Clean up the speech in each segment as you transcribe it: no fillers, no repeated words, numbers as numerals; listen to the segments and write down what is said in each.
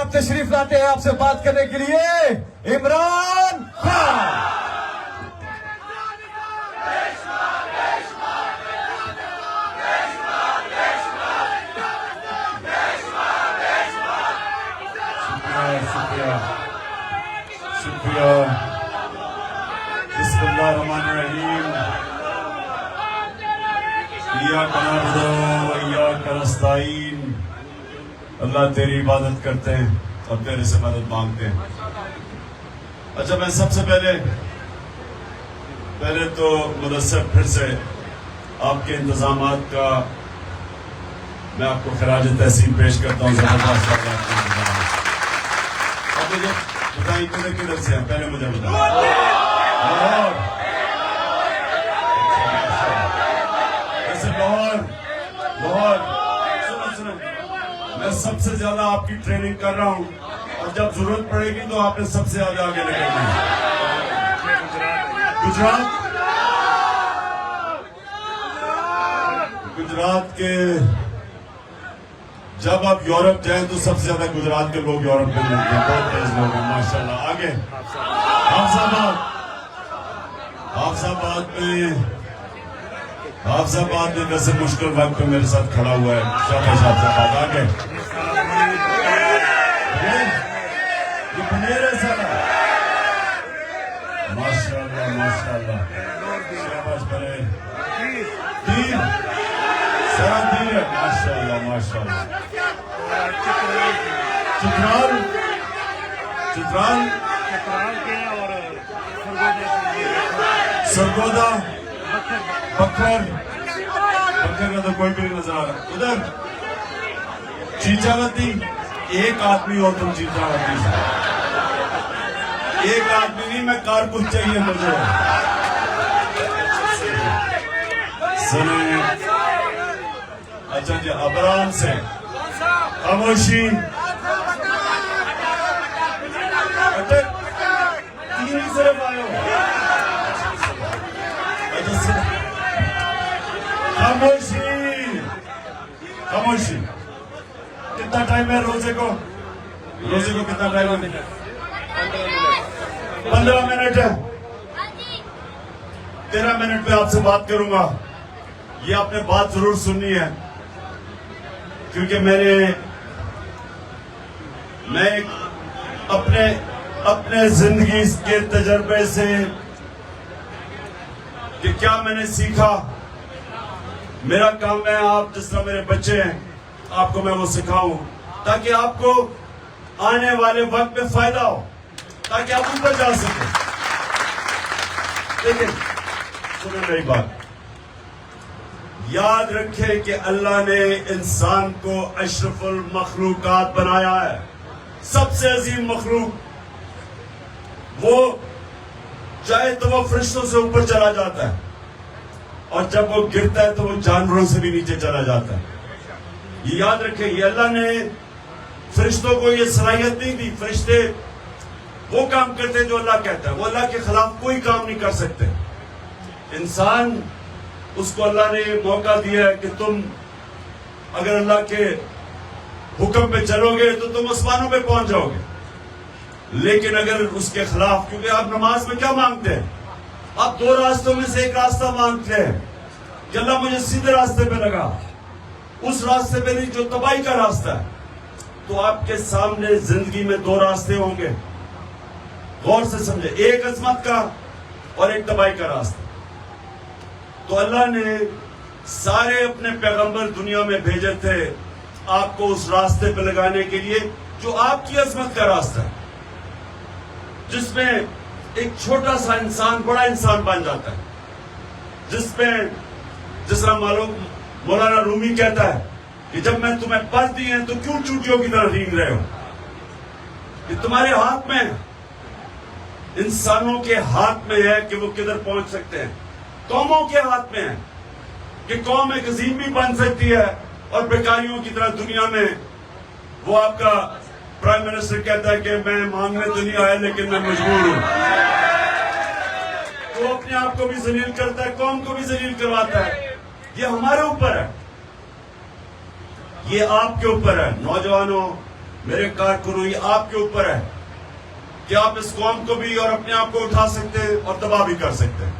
आप तशरीफ लाते हैं आपसे बात करने के लिए इमरान खान। शुक्रिया। बिस्मिल्लाहिर्रहमानिर्रहीम। इय्याका नअबुदु व इय्याका नस्तईन। अल्लाह तेरी इबादत करते हैं और तेरे से मदद मांगते हैं। अच्छा, मैं सबसे पहले तो मुदस्सर फिर से आपके इंतजामात का मैं आपको खराज तहसीन पेश करता हूँ। जबरदस्त अब मुझे बताइए किधर से हैं, पहले मुझे बताइए। लाहौर। सुनो, मैं सबसे ज्यादा आपकी ट्रेनिंग कर रहा हूँ और जब जरूरत पड़ेगी तो आपने सबसे ज्यादा आगे निकलना है। गुजरात के जब आप यूरोप जाएं तो सबसे ज्यादा गुजरात के लोग यूरोप में मिलते हैं। बहुत तेज लोग हैं माशाल्लाह। आगे हाफजाबाद में वैसे मुश्किल वक्त पे मेरे साथ खड़ा हुआ है। शाबाश हाफजाबाद। आगे ये बनेर है सारा। माशाल्लाह। शाबाश बनेर। तीर सारा तीर है। माशाल्लाह। चित्राल के और सरगोदा बखर का तो कोई भी नहीं नजर आ रहा। उधर चीचावती। एक आदमी हो तुम चीचावती से। एक आदमी नहीं, मैं कारकुश चाहिए मुझे। सुनिए। अच्छा जी, अबराम से खामोशी। तीन ही सिर्फ आए हो। खामोशी। कितना टाइम है रोजे को कितना टाइम है? 15 मिनट है। 13 मिनट में आपसे बात करूंगा। ये आपने बात जरूर सुननी है क्योंकि मैं अपने जिंदगी के तजर्बे से कि क्या मैंने सीखा, मेरा काम है आप जिस तरह मेरे बच्चे हैं आपको मैं वो सिखाऊं ताकि आपको आने वाले वक्त में फायदा हो, ताकि आप ऊपर जा सकें। देखिए, सुनो मेरी बात, याद रखें कि अल्लाह ने इंसान को अशरफुल मखलूकात बनाया है, सबसे अजीम मखलूक। वो चाहे तो वो फरिश्तों से ऊपर चला जाता है और जब वो गिरता है तो वो जानवरों से भी नीचे चला जाता है। ये याद रखें, ये अल्लाह ने फरिश्तों को ये सलाहियत नहीं दी। फरिश्ते वो काम करते हैं जो अल्लाह कहता है, वो अल्लाह के खिलाफ कोई काम नहीं कर सकते। इंसान, उसको अल्लाह ने मौका दिया है कि तुम अगर अल्लाह के हुक्म पे चलोगे तो तुम आसमानों पे पहुंच जाओगे, लेकिन अगर उसके खिलाफ, क्योंकि आप नमाज में क्या मांगते हैं? आप 2 रास्तों में से एक रास्ता मांगते हैं कि अल्लाह मुझे सीधे रास्ते पे लगा, उस रास्ते पे नहीं जो तबाही का रास्ता है। तो आपके सामने जिंदगी में 2 रास्ते होंगे, गौर से समझे, एक अजमत का और एक तबाही का रास्ता। तो अल्लाह ने सारे अपने पैगंबर दुनिया में भेजे थे आपको उस रास्ते पे लगाने के लिए जो आपकी अजमत का रास्ता है, जिसमें एक छोटा सा इंसान बड़ा इंसान बन जाता है, जिस तरह मौलाना रूमी कहता है कि जब मैं तुम्हें पल दी है तो क्यों चूटियों की तरह रींग रहे हो? कि तुम्हारे हाथ में, इंसानों के हाथ में है कि वो किधर पहुंच सकते हैं। कौमों के हाथ में है कि कौम एक अजीम भी बन सकती है और बेकारियों की तरह दुनिया में वो आपका प्राइम मिनिस्टर कहता है कि मैं मांगने तो नहीं आया लेकिन मैं मजबूर हूं। तो अपने आप को भी जलील करता है, कौम को भी जलील करवाता है। ये हमारे ऊपर है, ये आपके ऊपर है। नौजवानों, میرے کارکنوں، یہ آپ کے اوپر ہے کہ آپ اس قوم کو بھی اور اپنے آپ کو اٹھا سکتے ہیں اور تباہ بھی کر سکتے ہیں،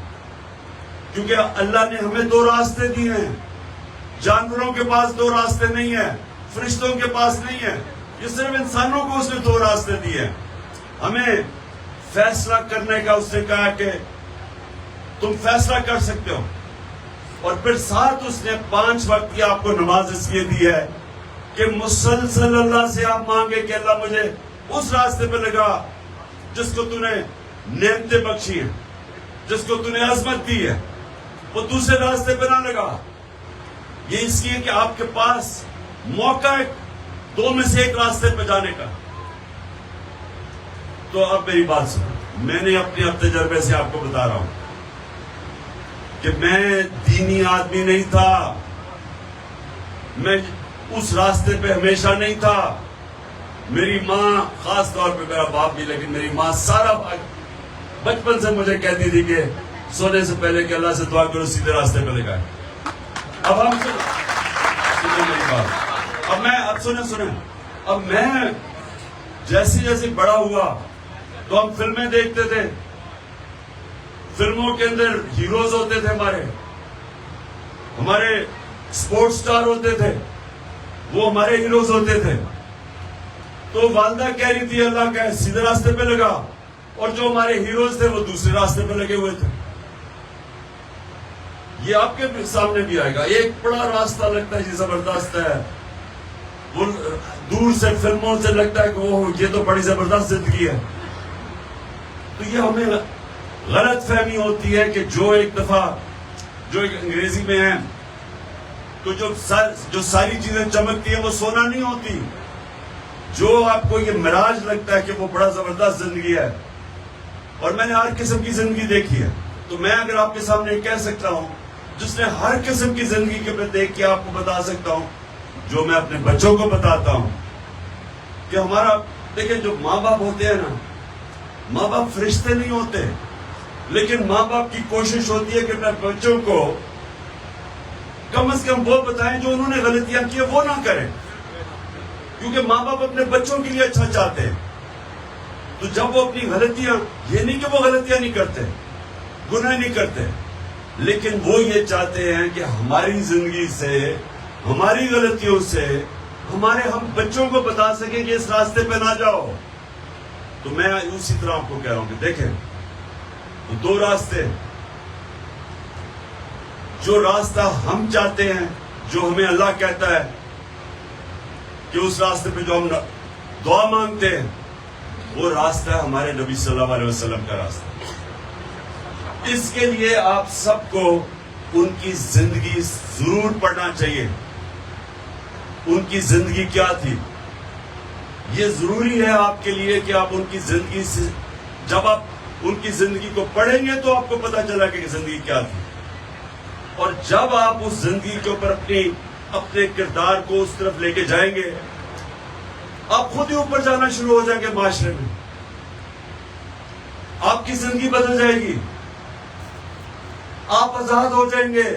کیونکہ اللہ نے ہمیں دو راستے دیے ہیں. جانوروں کے پاس دو راستے نہیں ہیں، فرشتوں کے پاس نہیں ہے، یہ صرف انسانوں کو اس نے دو راستے دیے ہیں. ہمیں فیصلہ کرنے کا اس نے کہا کہ تم فیصلہ کر سکتے ہو، اور پھر ساتھ اس نے 5 وقت کی آپ کو نماز اس لیے دی ہے کہ مسلسل اللہ سے آپ مانگے کہ اللہ مجھے اس راستے پہ لگا جس کو تو نے نعمتیں بخشی ہیں، جس کو تو نے عظمت دی ہے، وہ دوسرے راستے پہ نہ لگا. یہ اس لیے کہ آپ کے پاس موقع ہے 2 میں سے 1 راستے پہ جانے کا. تو اب میری بات سنو، میں نے اپنے تجربے سے آپ کو بتا رہا ہوں کہ میں دینی آدمی نہیں تھا، میں اس راستے پہ ہمیشہ نہیں تھا. میری ماں، خاص طور پہ میرا باپ بھی، لیکن میری ماں سارا بچپن سے مجھے کہتی تھی کہ سونے سے پہلے کہ اللہ سے دعا کرو سیدھے راستے پہ لگائے. اب ہم سنیں میری بات، اب میں جیسے بڑا ہوا تو ہم فلمیں دیکھتے تھے، فلموں کے اندر ہیروز ہوتے تھے، ہمارے سپورٹ سٹار ہوتے تھے، وہ ہمارے ہیروز ہوتے تھے. تو والدہ کہہ رہی تھی اللہ کا سیدھے راستے پہ لگا، اور جو ہمارے ہیروز تھے وہ دوسرے راستے پہ لگے ہوئے تھے. یہ آپ کے سامنے بھی آئے گا. ایک بڑا راستہ لگتا ہے یہ زبردست ہے، وہ دور سے فلموں سے لگتا ہے کہ وہ یہ تو بڑی زبردست زندگی ہے. تو یہ ہمیں غلط فہمی ہوتی ہے کہ جو ایک دفعہ، جو ایک انگریزی میں ہے تو جو ساری چیزیں چمکتی ہیں وہ سونا نہیں ہوتی. جو آپ کو یہ مراج لگتا ہے کہ وہ بڑا زبردست زندگی ہے، اور میں نے ہر قسم کی زندگی دیکھی ہے. تو میں اگر آپ کے سامنے کہہ سکتا ہوں جس نے ہر قسم کی زندگی کے پہ دیکھ کے آپ کو بتا سکتا ہوں، جو میں اپنے بچوں کو بتاتا ہوں کہ ہمارا، دیکھیں جو ماں باپ ہوتے ہیں نا، ماں باپ فرشتے نہیں ہوتے، لیکن ماں باپ کی کوشش ہوتی ہے کہ اپنے بچوں کو کم از کم وہ بتائیں جو انہوں نے غلطیاں کی وہ نہ کریں، کیونکہ ماں باپ اپنے بچوں کے لیے اچھا چاہتے ہیں. تو جب وہ اپنی غلطیاں، یہ نہیں کہ وہ غلطیاں نہیں کرتے، گناہ نہیں کرتے، لیکن وہ یہ چاہتے ہیں کہ ہماری زندگی سے، ہماری غلطیوں سے ہم بچوں کو بتا سکیں کہ اس راستے پہ نہ جاؤ. تو میں اسی طرح آپ کو کہہ رہا ہوں کہ دیکھیں، 2 راستے، جو راستہ ہم چاہتے ہیں، جو ہمیں اللہ کہتا ہے کہ اس راستے پہ جو ہم دعا مانگتے ہیں، وہ راستہ ہے ہمارے نبی صلی اللہ علیہ وسلم کا راستہ. اس کے لیے آپ سب کو ان کی زندگی ضرور پڑھنا چاہیے. ان کی زندگی کیا تھی، یہ ضروری ہے آپ کے لیے کہ آپ ان کی زندگی سے، جب آپ ان کی زندگی کو پڑھیں گے تو آپ کو پتہ چلا کہ زندگی کیا تھی. اور جب آپ اس زندگی کے اوپر اپنے کردار کو اس طرف لے کے جائیں گے، آپ خود ہی اوپر جانا شروع ہو جائیں گے. معاشرے میں آپ کی زندگی بدل جائے گی، آپ آزاد ہو جائیں گے.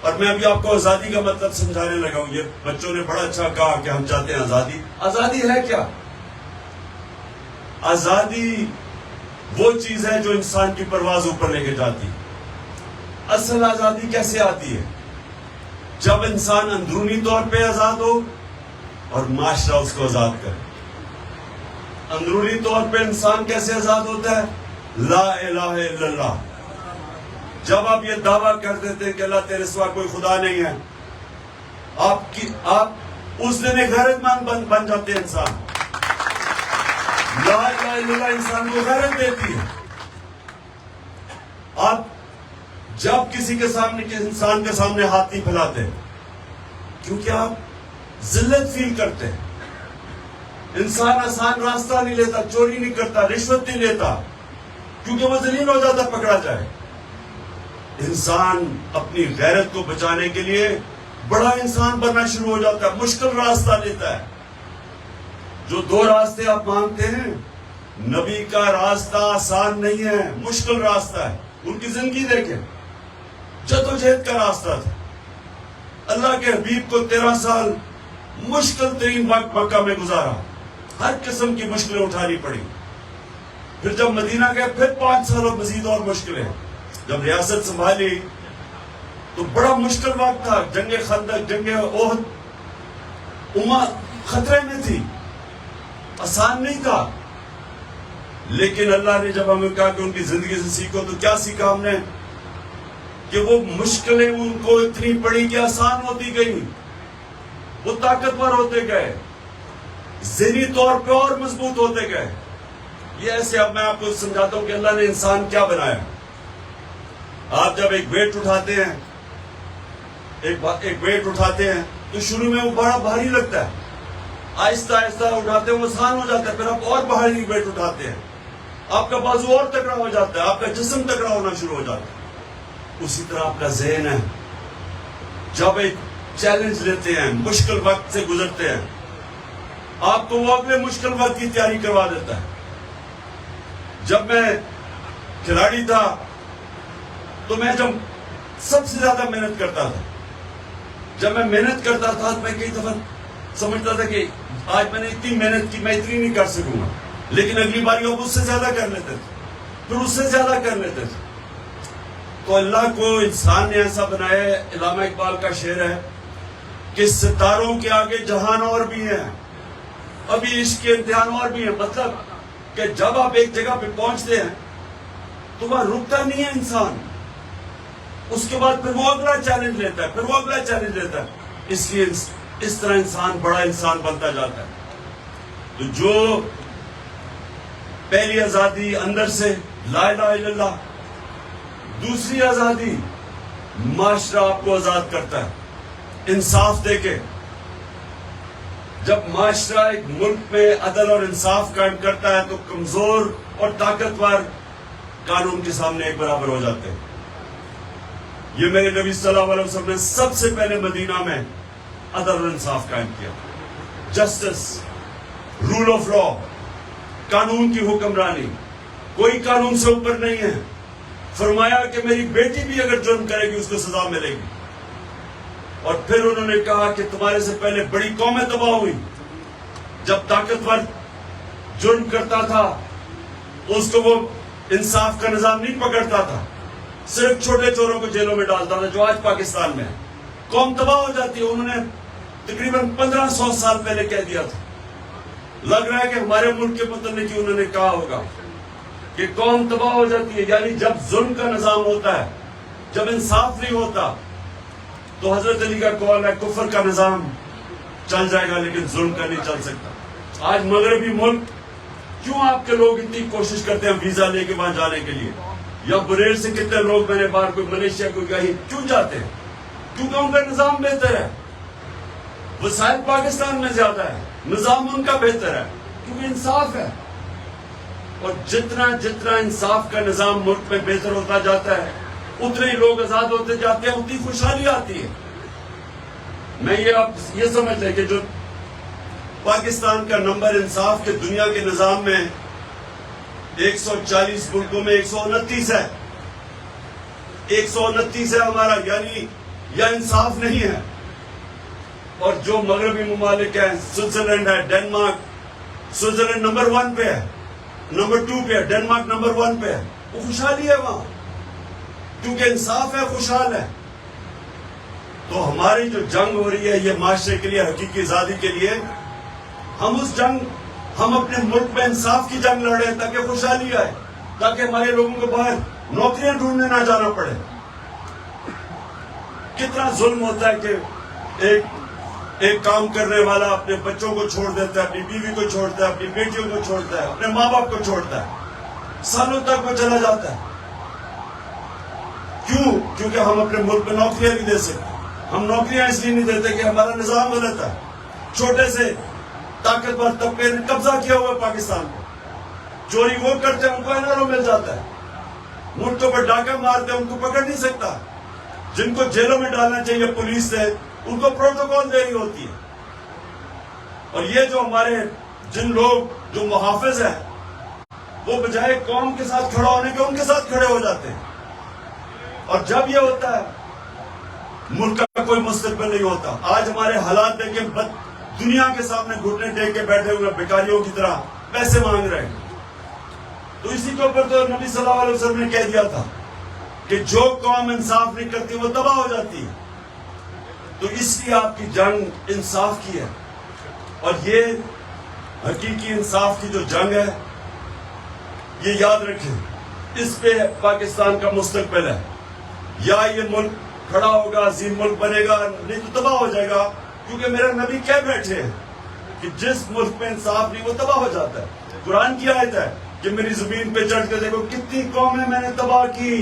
اور میں ابھی آپ کو آزادی کا مطلب سمجھانے لگا ہوں. یہ بچوں نے بڑا اچھا کہا کہ ہم چاہتے ہیں آزادی. آزادی ہے کیا؟ آزادی وہ چیز ہے جو انسان کی پرواز اوپر لے کے جاتی. اصل آزادی کیسے آتی ہے؟ جب انسان اندرونی طور پہ آزاد ہو اور معاشرہ اس کو آزاد کرے. اندرونی طور پہ انسان کیسے آزاد ہوتا ہے؟ لا الہ الا اللہ. جب آپ یہ دعویٰ کر دیتے ہیں کہ اللہ تیرے سوا کوئی خدا نہیں ہے، آپ اس دن ایک غیرت مند بن جاتے ہیں. انسان، لا الہ الا اللہ انسان کو غیرت دیتی ہے. آپ جب کسی کے سامنے، انسان کے سامنے ہاتھ نہیں پھیلاتے، کیونکہ آپ ذلت فیل کرتے ہیں. انسان آسان راستہ نہیں لیتا، چوری نہیں کرتا، رشوت نہیں لیتا، کیونکہ وہ ذلیل ہو جاتا پکڑا جائے. انسان اپنی غیرت کو بچانے کے لیے بڑا انسان بننا شروع ہو جاتا ہے، مشکل راستہ لیتا ہے. جو 2 راستے آپ مانگتے ہیں، نبی کا راستہ آسان نہیں ہے، مشکل راستہ ہے. ان کی زندگی دیکھیں، جدوجہد کا راستہ تھا. اللہ کے حبیب کو 13 سال मुश्किल तरीन वक्त मक्का में गुजारा, हर किस्म की मुश्किलें उठानी पड़ी। फिर जब मदीना गए फिर 5 साल और मजीद और मुश्किलें। जब रियासत संभाली तो बड़ा मुश्किल वक्त था, जंगे खंदक, जंगे ओहद, उम्मा खतरे में थी, आसान नहीं था। लेकिन अल्लाह ने जब हमें कहा कि उनकी जिंदगी से सीखो, तो क्या सीखा हमने? कि वो मुश्किलें उनको इतनी पड़ी कि आसान होती गई, वो ताकतवर होते गए, ज़हनी तौर पे और मजबूत होते गए। ये ऐसे, अब मैं आपको समझाता हूं कि अल्लाह ने इंसान क्या बनाया। आप जब एक वेट उठाते हैं, एक वेट उठाते हैं तो शुरू में वो बड़ा भारी लगता है, आहिस्ता आहिस्ता उठाते हैं वो आसान हो जाता है, फिर आप और भारी वेट उठाते हैं, आपका बाजू और तगड़ा हो जाता है, आपका जिस्म तगड़ा होना शुरू हो जाता है। उसी तरह आपका ज़हन है, जब एक चैलेंज लेते हैं, मुश्किल वक्त से गुजरते हैं, आपको वो अगले मुश्किल वक्त की तैयारी करवा देता है। जब मैं खिलाड़ी था तो मैं जब सबसे ज्यादा मेहनत करता था, जब मैं मेहनत करता था तो मैं कई दफा समझता था कि आज मैंने इतनी मेहनत की, मैं इतनी नहीं कर सकूंगा, लेकिन अगली बारी अब उससे ज्यादा कर लेते थे, फिर उससे ज्यादा कर लेते थे। तो अल्लाह को इंसान ने ऐसा बनाया है, इलामा इकबाल का शेर है कि सितारों के आगे जहान और भी है, अभी इश्क के इम्तिहान और भी है। मतलब कि जब आप एक जगह पे पहुंचते हैं तो वहां रुकता नहीं है इंसान, उसके बाद फिर वो अगला चैलेंज लेता है, फिर वो अगला चैलेंज लेता है। इसलिए इस तरह इंसान बड़ा इंसान बनता जाता है। तो जो पहली आजादी अंदर से ला इलाहा इल्लल्लाह, दूसरी आजादी माशरा आपको आजाद करता है, इंसाफ देके। जब माशरा एक मुल्क में अदल और इंसाफ कायम करता है तो कमजोर और ताकतवर कानून के सामने एक बराबर हो जाते हैं। ये मेरे नबी सल्लल्लाहु अलैहि वसल्लम ने सबसे पहले मदीना में अदल और इंसाफ कायम किया, जस्टिस, रूल ऑफ लॉ, कानून की हुक्मरानी, कोई कानून से ऊपर नहीं है। फरमाया कि मेरी बेटी भी अगर जुर्म करेगी उसको सजा मिलेगी। और फिर उन्होंने कहा कि तुम्हारे से पहले बड़ी कौमें तबाह हुई, जब ताकतवर जुर्म करता था तो उसको वो इंसाफ का निजाम नहीं पकड़ता था, सिर्फ छोटे चोरों को जेलों में डालता था, जो आज पाकिस्तान में है। कौम तबाह हो जाती है। उन्होंने तकरीबन 1500 साल पहले कह दिया था। लग रहा है कि हमारे मुल्क के मुतल्लिक ही उन्होंने कहा होगा कि कौम तबाह हो जाती है, यानी जब जुल्म का निजाम होता है, जब इंसाफ नहीं होता, तो हजरत अली का कौल है कुफर का निजाम चल जाएगा लेकिन जुल्म का नहीं चल सकता। आज मगरबी मुल्क, क्यों आपके लोग इतनी कोशिश करते हैं वीजा लेके वहां जाने के लिए, या बुरेर से कितने लोग मैंने बाहर, कोई मलेशिया, कोई कहीं, क्यों जाते हैं? क्योंकि उनका निजाम बेहतर है, वसाइल पाकिस्तान में ज्यादा है, निजाम उनका बेहतर है, क्योंकि इंसाफ है। और जितना जितना इंसाफ का निजाम मुल्क में बेहतर होता जाता है, उतने ही लोग आजाद होते जाते हैं, उतनी खुशहाली आती है। मैं ये आप ये समझ लें कि जो पाकिस्तान का नंबर इंसाफ के दुनिया के निजाम में 140 मुल्कों में 129 है, 129 है हमारा, यानी यह इंसाफ नहीं है। और जो मगरबी ममालिक है, स्विट्जरलैंड है, डेनमार्क, स्विट्जरलैंड नंबर 1 पे है, नंबर 2 पे है, डेनमार्क नंबर 1 पे है, वो खुशहाली है वहां, क्योंकि इंसाफ है, खुशहाल है। तो हमारी जो जंग हो रही है ये माशरे के लिए, हकीकी आजादी के लिए, हम अपने मुल्क में इंसाफ की जंग लड़ रहे हैं ताकि खुशहाली आए, ताकि हमारे लोगों को बाहर नौकरियां ढूंढने ना जाना पड़े। कितना जुल्म होता है कि एक काम करने वाला अपने बच्चों को छोड़ देता है, अपनी बीवी को छोड़ता है, अपनी बेटियों को छोड़ता है, अपने माँ बाप को छोड़ता है, सालों तक वो चला जाता है। क्यों? क्योंकि हम अपने मुल्क में नौकरियां नहीं दे सकते। हम नौकरियां इसलिए नहीं देते कि हमारा निजाम गलत है। छोटे से ताकतवर तबके ने कब्जा किया हुआ पाकिस्तान को, चोरी वो करते हैं उनको एनआरओ मिल जाता है, मुल्कों पर डाका मारते हैं उनको पकड़ नहीं सकता, जिनको जेलों में डालना चाहिए पुलिस से उनको प्रोटोकॉल देनी होती है। और ये जो हमारे जिन लोग जो मुहाफिज हैं, वो बजाय कौम के साथ खड़ा होने के उनके साथ खड़े हो जाते हैं। और जब ये होता है मुल्क का कोई मुस्तकबिल नहीं होता। आज हमारे हालात देखें, دنیا کے سامنے گھٹنے ٹیک کے بیٹھے ہوئے بھکاریوں کی طرح پیسے مانگ رہے ہیں. تو اسی کے اوپر تو نبی صلی اللہ علیہ وسلم نے کہہ دیا تھا کہ جو قوم انصاف نہیں کرتی وہ تباہ ہو جاتی ہے. تو اس لیے آپ کی جنگ انصاف کی ہے، اور یہ حقیقی انصاف کی جو جنگ ہے، یہ یاد رکھیں، اس پہ پاکستان کا مستقبل ہے. یا یہ ملک کھڑا ہوگا، عظیم ملک بنے گا، نہیں تو تباہ ہو جائے گا. کیونکہ میرا نبی کہہ بیٹھے ہیں کہ جس ملک میں انصاف نہیں وہ تباہ ہو جاتا ہے. قرآن کی آیت ہے کہ میری زمین پہ چڑھ کے دیکھو کتنی قومیں میں نے تباہ کی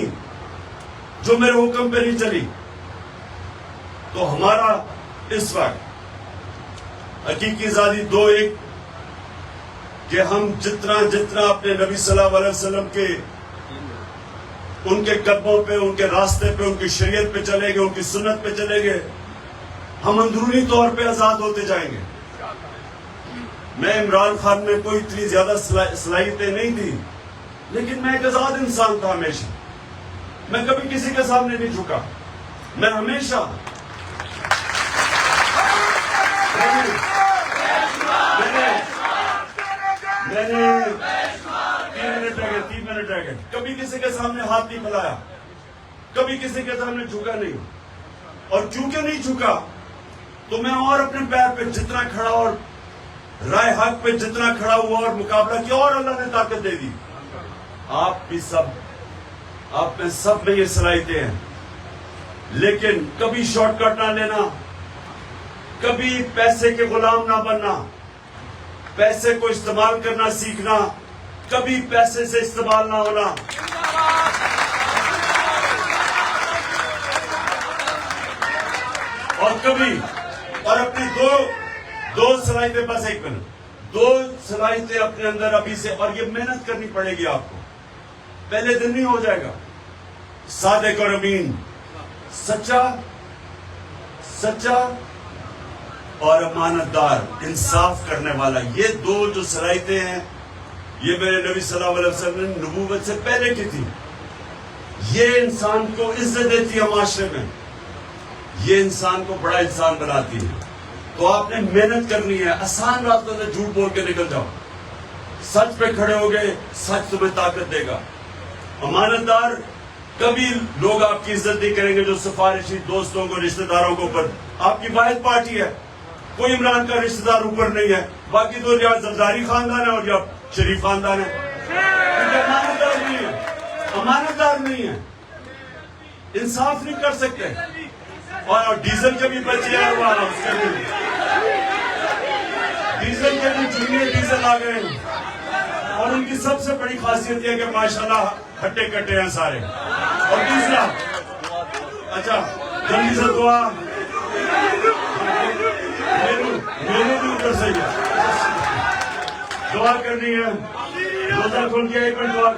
جو میرے حکم پہ نہیں چلی. تو ہمارا اس وقت حقیقی آزادی دو ایک کہ ہم جتنا اپنے نبی صلی اللہ علیہ وسلم کے ان کے قدموں پہ، ان کے راستے پہ، ان کی شریعت پہ چلیں گے، ان کی سنت پہ چلیں گے، ہم اندرونی طور پہ آزاد ہوتے جائیں گے. میں عمران خان میں کوئی اتنی زیادہ صلاحیتیں نہیں تھی، لیکن میں ایک آزاد انسان تھا. ہمیشہ میں کبھی کسی کے سامنے نہیں جھکا. میں ہمیشہ میں نے 3 منٹ رہ گئے کبھی کسی کے سامنے ہاتھ نہیں پھیلایا، کبھی کسی کے سامنے جھکا نہیں. اور کیونکہ نہیں جھکا تو میں اور اپنے پیر پہ جتنا کھڑا اور رائے حق پہ جتنا کھڑا ہوا اور مقابلہ کیا، اور اللہ نے طاقت دے دی. آپ بھی آپ میں سب میں یہ صلاحیتیں ہیں، لیکن کبھی شارٹ کٹ نہ لینا، کبھی پیسے کے غلام نہ بننا، پیسے کو استعمال کرنا سیکھنا، کبھی پیسے سے استعمال نہ ہونا. اور اپنی دو صلاحیتیں، بس ایک منٹ، 2 صلاحیتیں اپنے اندر ابھی سے، اور یہ محنت کرنی پڑے گی آپ کو. پہلے دن نہیں ہو جائے گا. صادق اور امین، سچا اور امانت دار، انصاف کرنے والا. یہ 2 جو صلاحیتیں ہیں، یہ میرے نبی صلی اللہ علیہ وسلم نے نبوت سے پہلے کی تھی. یہ انسان کو عزت دیتی ہے معاشرے میں، یہ انسان کو بڑا انسان بناتی ہے. تو آپ نے محنت کرنی ہے. آسان راستوں سے جھوٹ بول کے نکل جاؤ، سچ پہ کھڑے ہو گئے، سچ تمہیں طاقت دے گا. امانت دار، کبھی لوگ آپ کی عزت نہیں کریں گے جو سفارشی دوستوں کو، رشتہ داروں کو اوپر. آپ کی واحد پارٹی ہے، کوئی عمران کا رشتہ دار اوپر نہیں ہے، باقی تو یا زرداری خاندان ہے اور یا شریف خاندان ہے. امانت دار نہیں ہے، امانت دار نہیں ہے، انصاف نہیں کر سکتے. اور ڈیزل کے بھی بچے ہیں، اس کے بھی ڈیزل کے بھی جونیئر ڈیزل آ گئے ہیں. اور ان کی سب سے بڑی خاصیت یہ کہ ماشاءاللہ ہٹے کٹے ہیں سارے. اور دوسرا، اچھا جلدی سے دعا میرے بھی اوپر سے دعا کرنی ہے. روزہ کھول کے ایک منٹ دعا.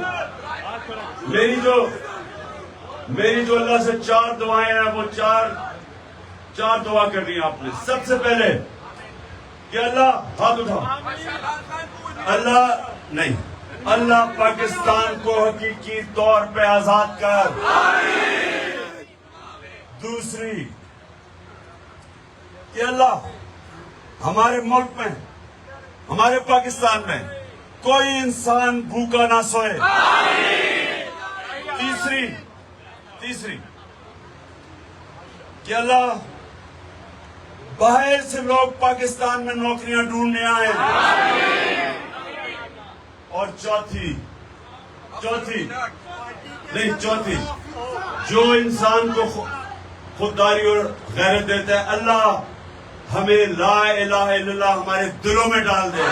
میری جو اللہ سے 4 دعائیں ہیں، وہ چار دعا کرنی ہے آپ نے. سب سے پہلے کہ اللہ، ہاتھ اٹھا، اللہ پاکستان کو حقیقی طور پہ آزاد کر. دوسری کہ اللہ ہمارے ملک میں، ہمارے پاکستان میں کوئی انسان بھوکا نہ سوئے. تیسری کہ اللہ باہر سے لوگ پاکستان میں نوکریاں ڈھونڈنے آئے. اور چوتھی جو انسان کو خودداری اور غیرت دیتا ہے، اللہ ہمیں لا الہ الا اللہ ہمارے دلوں میں ڈال دے.